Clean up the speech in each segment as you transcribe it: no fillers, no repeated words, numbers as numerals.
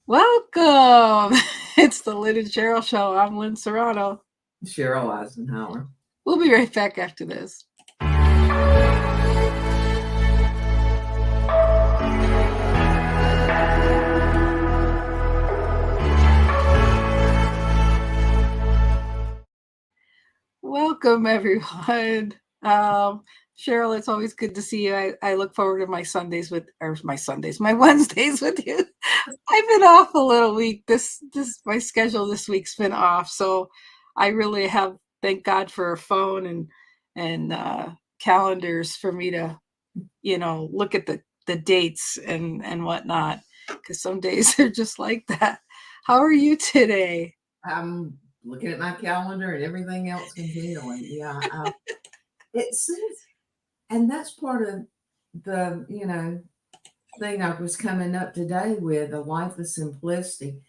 Welcome. It's the Lynn and Sheryl show. I'm Lynn Sheryl. Cheryl Eisenhower. We'll be right back after this. Welcome, everyone. Sheryl, it's always good to see you. I look forward to my Wednesdays with you. I've been off a little week. My schedule this week's been off, so I really have. Thank God for a phone and calendars for me to, look at the dates and whatnot. Because some days they're just like that. How are you today? I'm looking at my calendar and everything else continuing. Yeah, it seems, and that's part of the thing I was coming up today with, a life of simplicity.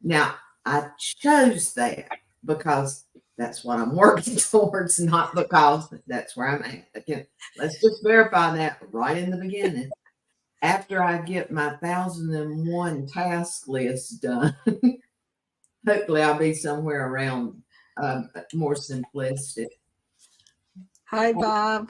Now I chose that because that's what I'm working towards, not because that's where I'm at. Again, let's just verify that right in the beginning. After I get my 1,001 task list done, hopefully I'll be somewhere around more simplistic. Hi, Bob.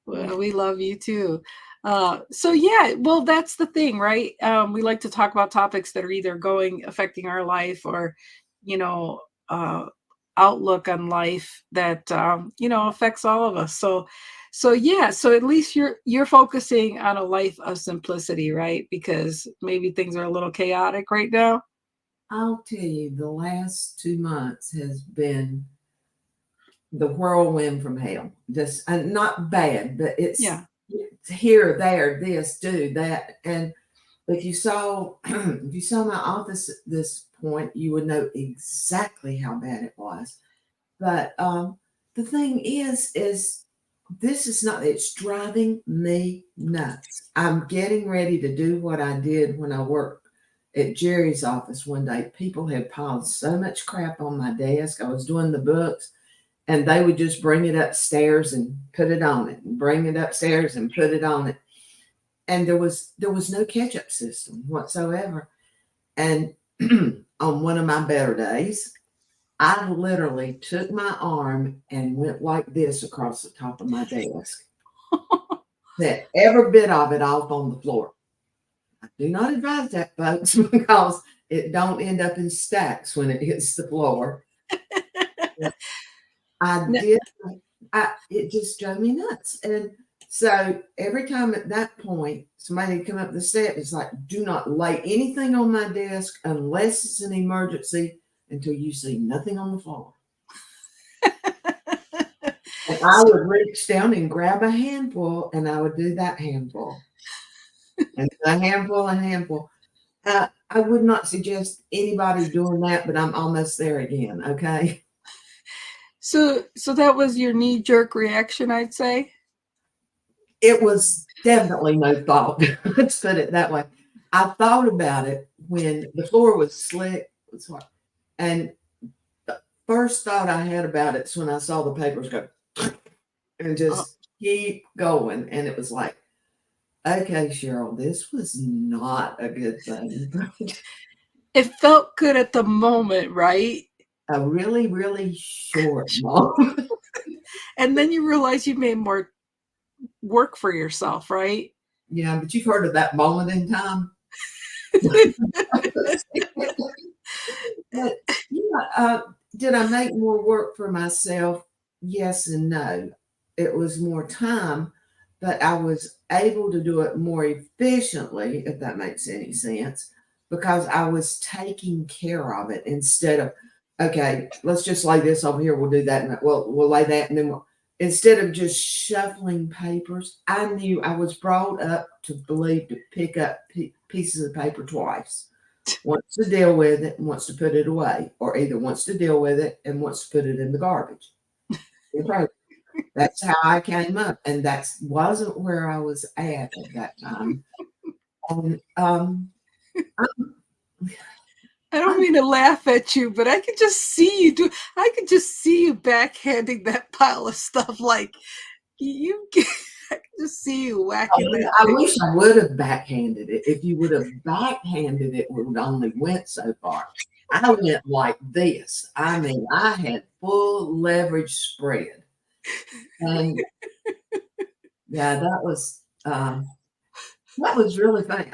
Well, we love you too. So yeah, well, that's the thing, right? We like to talk about topics that are either affecting our life or, you know, uh, outlook on life that affects all of us. So yeah, so at least you're focusing on a life of simplicity, right? Because maybe things are a little chaotic right now. I'll tell you, the last 2 months has been the whirlwind from hell. Just not bad, but Yeah. it's here, there, this, do that. And if you saw if you saw my office at this point, you would know exactly how bad it was. But the thing is this is not, it's driving me nuts. I'm getting ready to do what I did when I worked at Jerry's office one day. People had piled so much crap on my desk. I was doing the books and they would just bring it upstairs and put it on it and bring it upstairs and put it on it. And there was no catch-up system whatsoever. And on one of my better days, I literally took my arm and went like this across the top of my desk. Set every bit of it off on the floor. I do not advise that, folks, because it don't end up in stacks when it hits the floor. I did. It just drove me nuts. And so every time at that point, somebody would come up the steps, it's like, do not lay anything on my desk unless it's an emergency until you see nothing on the floor. And I would reach down and grab a handful, and I would do that handful. And a handful, a handful. I would not suggest anybody doing that, but I'm almost there again. Okay. So that was your knee-jerk reaction, I'd say. It was definitely no thought. Let's put it that way. I thought about it when the floor was slick. And the first thought I had about it is when I saw the papers go and just keep going. And it was like, okay, Sheryl, this was not a good thing. It felt good at the moment, right? A really, really short moment. And then you realize you made more work for yourself, right? Yeah, but you've heard of that moment in time. But, did I make more work for myself? Yes and no. It was more time, but I was able to do it more efficiently, if that makes any sense, because I was taking care of it instead of, okay, let's just lay this over here. We'll do that. And we'll lay that. And then instead of just shuffling papers, I knew I was brought up to believe to pick up pieces of paper twice. Wants to deal with it and wants to put it away, or either wants to deal with it and wants to put it in the garbage. That's how I came up, and that wasn't where I was at that time. And I don't mean to laugh at you, but I could just see you I could just see you backhanding that pile of stuff like I could just see you whacking that I thing. wish I would have backhanded it. If you would have backhanded it, we would only went so far. I went like this. I mean, I had full leverage spread. And yeah, that was really funny.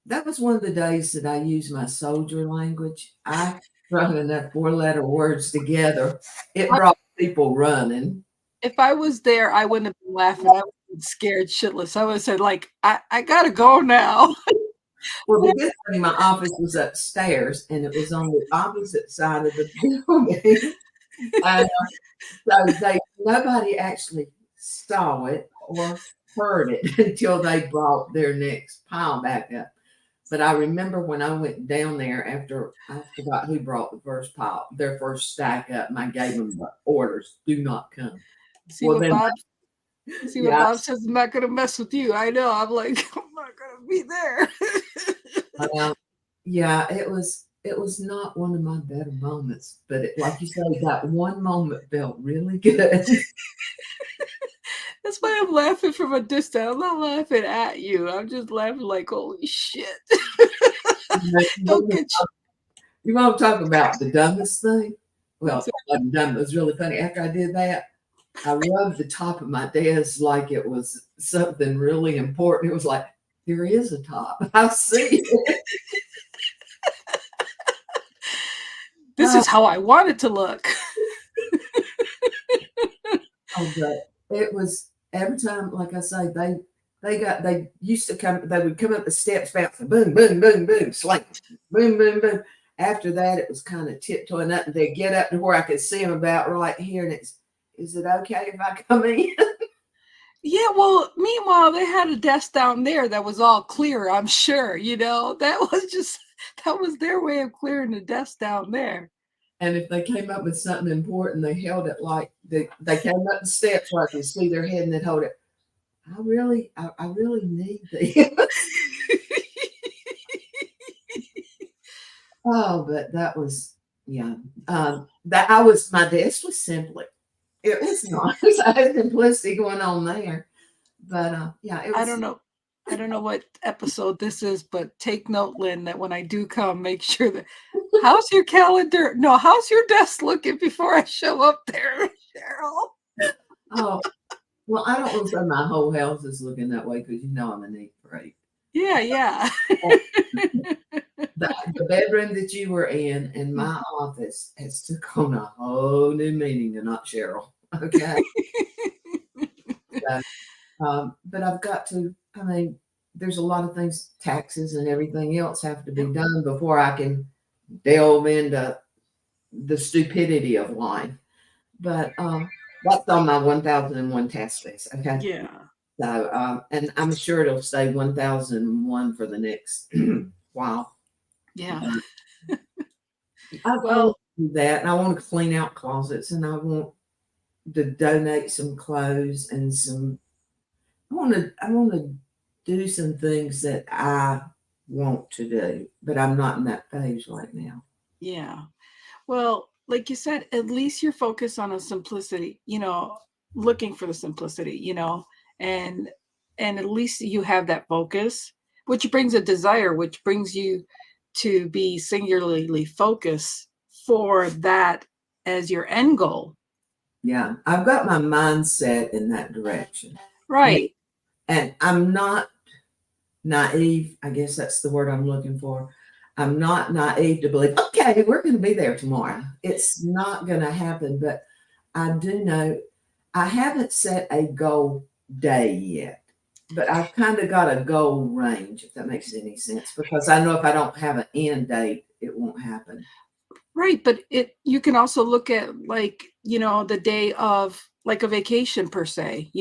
That was one of the days that I used my soldier language. I strung enough four-letter words together. It brought people running. If I was there, I wouldn't have been laughing. I would have been scared shitless. I would have said, like, I gotta go now. Well, the good thing, my office was upstairs, and it was on the opposite side of the building. And so nobody actually saw it or heard it until they brought their next pile back up. But I remember when I went down there after I forgot who brought the first pile, their first stack up, and I gave them the orders, do not come. See Well, what then, Bob see what yeah, Bob says, I'm not gonna mess with you. I know. I'm like, I'm not gonna be there. uh, yeah, it was not one of my better moments, but like you say, that one moment felt really good. That's why I'm laughing from a distance. I'm not laughing at you. I'm just laughing like, holy shit. Don't get You want to talk about the dumbest thing? Well, what's it? it wasn't dumb. It was really funny. After I did that, I rubbed the top of my desk like it was something really important. It was like, there is a top. I see it. This is how I want it to look. Oh, but it was every time, like I say, they used to come, they would come up the steps, bouncing, boom, boom, boom, boom, slam, boom, boom, boom. After that, it was kind of tiptoeing up, and they'd get up to where I could see them about right here, and is it okay if I come in? Yeah, well, meanwhile, they had a desk down there that was all clear, I'm sure, that was their way of clearing the desk down there. And if they came up with something important, they held it like they came up the steps where I could see their head, and they'd hold it. I really need this. Oh, but that was, yeah. That I was my desk was simply. It was nice. I had simplicity going on there. But yeah, it I was. don't know. I don't know what episode this is, but take note, Lynn, that when I do come, make sure that how's your calendar? No, how's your desk looking before I show up there, Cheryl? Oh, well, I don't want to say my whole house is looking that way because I'm a neat freak. Yeah, yeah. The bedroom that you were in and my office has took on a whole new meaning to not Cheryl. Okay. So, but I've got to, I mean, there's a lot of things, taxes and everything else have to be done before I can delve into the stupidity of life. But that's on my 1001 task list. Okay. Yeah. So, and I'm sure it'll stay 1001 for the next while. Yeah. I Well, want to do that, and I want to clean out closets, and I want to donate some clothes and some. I want to do some things that I want to do, but I'm not in that phase right now. yeah. Well, like you said, at least you're focused on a simplicity, looking for the simplicity, and and at least you have that focus, which brings a desire, which brings you to be singularly focused for that as your end goal. Yeah, I've got my mindset in that direction, Right. and I'm not naive. I guess that's the word I'm looking for. I'm not naive to believe, okay, we're going to be there tomorrow. It's not going to happen, but I do know I haven't set a goal day yet, but I've kind of got a goal range, if that makes any sense, because I know if I don't have an end date, it won't happen. Right, but you can also look at like, the day of like a vacation per se,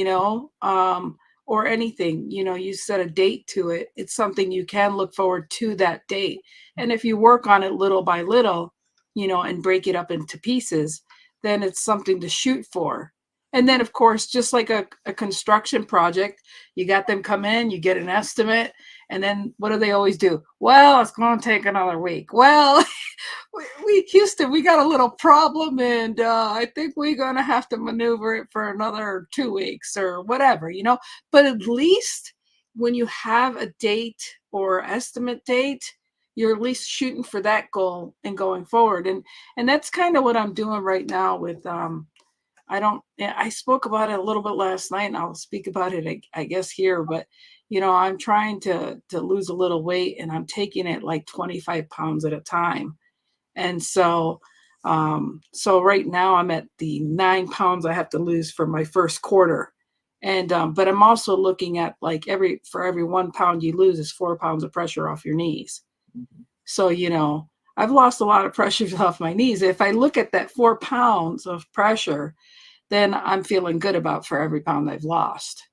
or anything, you set a date to it. It's something you can look forward to that date. And if you work on it little by little, and break it up into pieces, then it's something to shoot for. And then of course, just like a construction project, you got them come in, you get an estimate, and then what do they always do? Well, it's going to take another week. Well, Houston, we got a little problem, and I think we're going to have to maneuver it for another 2 weeks or whatever, But at least when you have a date or estimate date, you're at least shooting for that goal and going forward. And that's kind of what I'm doing right now with I spoke about it a little bit last night, and I'll speak about it, I guess, here. But I'm trying to lose a little weight, and I'm taking it like 25 pounds at a time. And so right now I'm at the 9 pounds I have to lose for my first quarter. And but I'm also looking at like for every 1 pound you lose is 4 pounds of pressure off your knees. So I've lost a lot of pressure off my knees. If I look at that 4 pounds of pressure, then I'm feeling good about for every pound I've lost.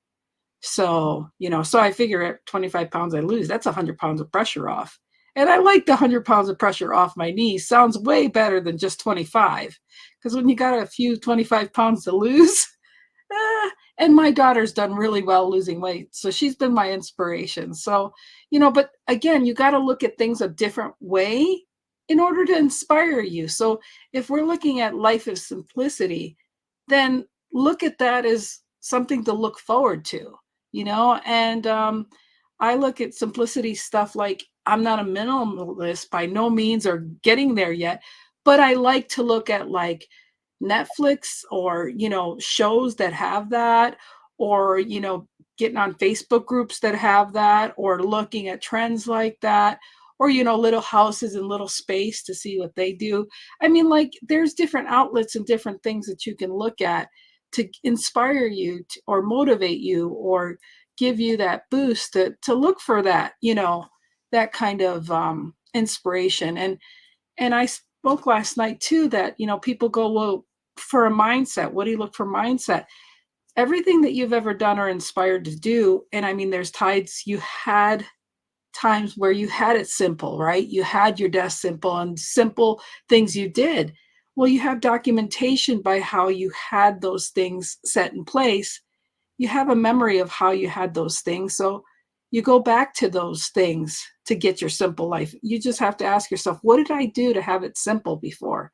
So, so I figure at 25 pounds I lose, that's 100 pounds of pressure off. And I like the 100 pounds of pressure off my knees. Sounds way better than just 25. Because when you got a few 25 pounds to lose, and my daughter's done really well losing weight. So she's been my inspiration. So, but again, you got to look at things a different way in order to inspire you. So if we're looking at life as simplicity, then look at that as something to look forward to, and I look at simplicity stuff like I'm not a minimalist by no means or getting there yet, but I like to look at like Netflix or, shows that have that, or, getting on Facebook groups that have that, or looking at trends like that, or, little houses and little space to see what they do. I mean, like there's different outlets and different things that you can look at to inspire you or motivate you or give you that boost to look for that, that kind of inspiration. And I spoke last night too that, people go, well, for a mindset, what do you look for mindset? Everything that you've ever done or inspired to do. And I mean, there's you had times where you had it simple, right? You had your desk simple and simple things you did. Well, you have documentation by how you had those things set in place. You have a memory of how you had those things. So you go back to those things to get your simple life. You just have to ask yourself, what did I do to have it simple before?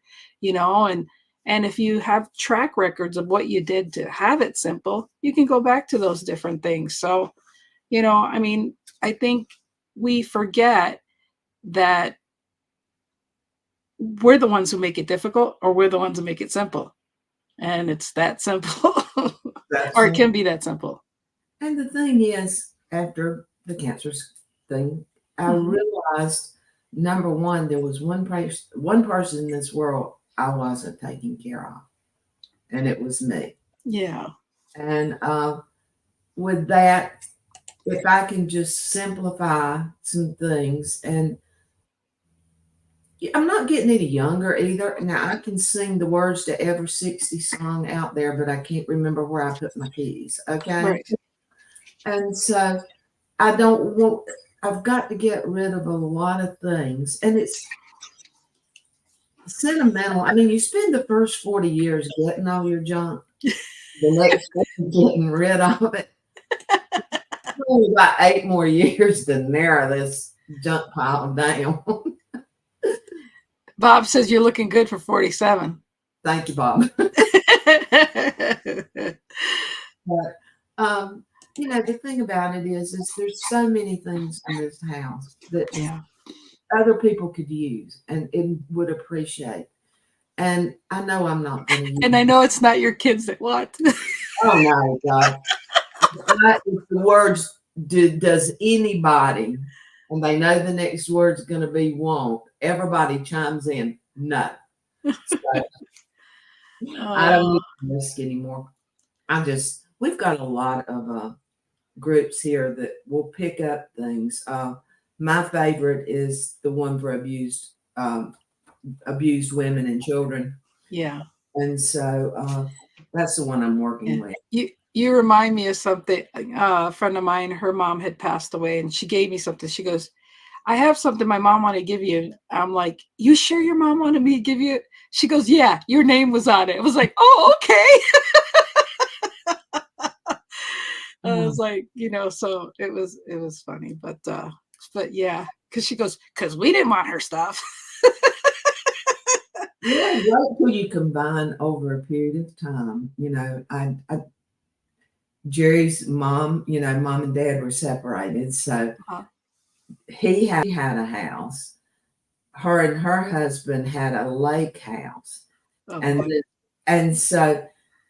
And if you have track records of what you did to have it simple, you can go back to those different things. So, I mean, I think we forget that we're the ones who make it difficult, or we're the ones who make it simple. And it's that simple. Or it can be that simple. And the thing is, after the cancer thing, I realized, number one, there was one person in this world I wasn't taking care of, and it was me. Yeah. And with that, if I can just simplify some things, and I'm not getting any younger either. Now I can sing the words to every 60 song out there, but I can't remember where I put my keys. Okay. Right. And so I don't want, I've got to get rid of a lot of things. And it's sentimental. I mean, you spend the first 40 years getting all your junk, the next 40 getting rid of it. Only about 8 more years to narrow this junk pile down. Bob says you're looking good for 47. Thank you, Bob. But the thing about it is there's so many things in this house that other people could use and would appreciate. And I know I'm not going to use And I know it's not your kids that want. Oh my God. If the words does anybody, and they know the next word's going to be won't, everybody chimes in, no. So, I don't need to risk anymore. We've got a lot of groups here that will pick up things. My favorite is the one for abused women and children. Yeah. And so that's the one I'm working with. You remind me of something. A friend of mine, her mom had passed away, and she gave me something. She goes, I have something my mom wanted to give you. I'm like, you sure your mom wanted me to give you it? She goes, yeah, your name was on it. It was like, oh, okay. I was like, so it was funny, but yeah, because she goes, because we didn't want her stuff. Yeah, wait till you combine over a period of time. Jerry's mom, mom and dad were separated, so Uh-huh. he had a house. Her and her husband had a lake house, Oh and boy. then, and so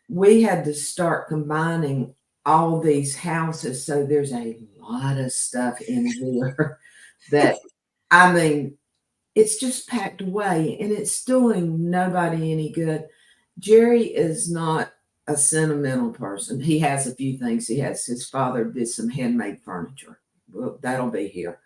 we had to start combining all these houses. So there's a lot of stuff in here that, I mean, it's just packed away, and it's doing nobody any good. Jerry is not a sentimental person. He has a few things. His father did some handmade furniture. Well, that'll be here.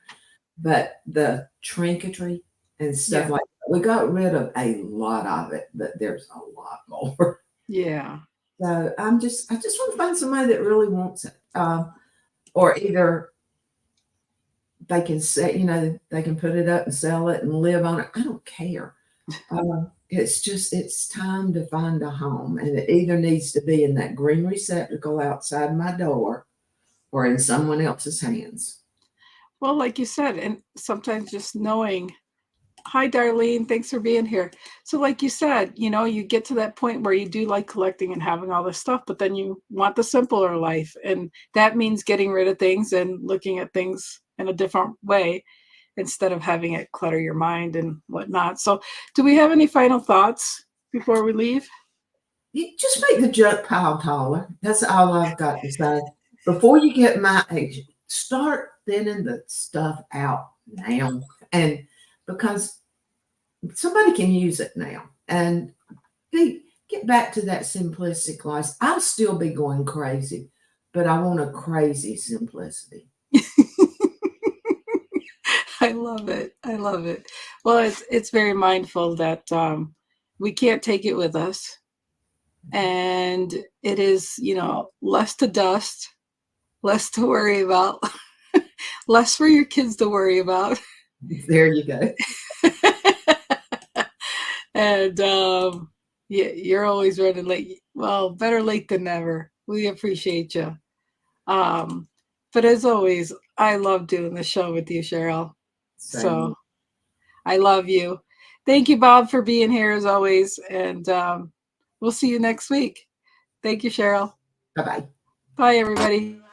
But the trinketry and stuff Yeah. like that, we got rid of a lot of it, but there's a lot more. Yeah. So I just want to find somebody that really wants it, or either they can say, they can put it up and sell it and live on it. I don't care. It's just, it's time to find a home, and it either needs to be in that green receptacle outside my door or in someone else's hands. Well, like you said, and sometimes just knowing, hi, Darlene, thanks for being here. So, like you said, you get to that point where you do like collecting and having all this stuff, but then you want the simpler life. And that means getting rid of things and looking at things in a different way instead of having it clutter your mind and whatnot. So, do we have any final thoughts before we leave? You just make the junk pile taller. That's all I've got to say. Before you get my age, start thinning the stuff out now. And because somebody can use it now. And get back to that simplistic life. I'll still be going crazy, but I want a crazy simplicity. I love it. I love it. Well, it's very mindful that we can't take it with us, and it is less to dust, less to worry about, less for your kids to worry about. There you go. And yeah, you're always running late. Well, better late than never. We appreciate you. Um, but as always, I love doing the show with you, Cheryl. Same. So I love you. Thank you, Bob, for being here as always. And we'll see you next week. Thank you, Cheryl. Bye bye. Bye, everybody.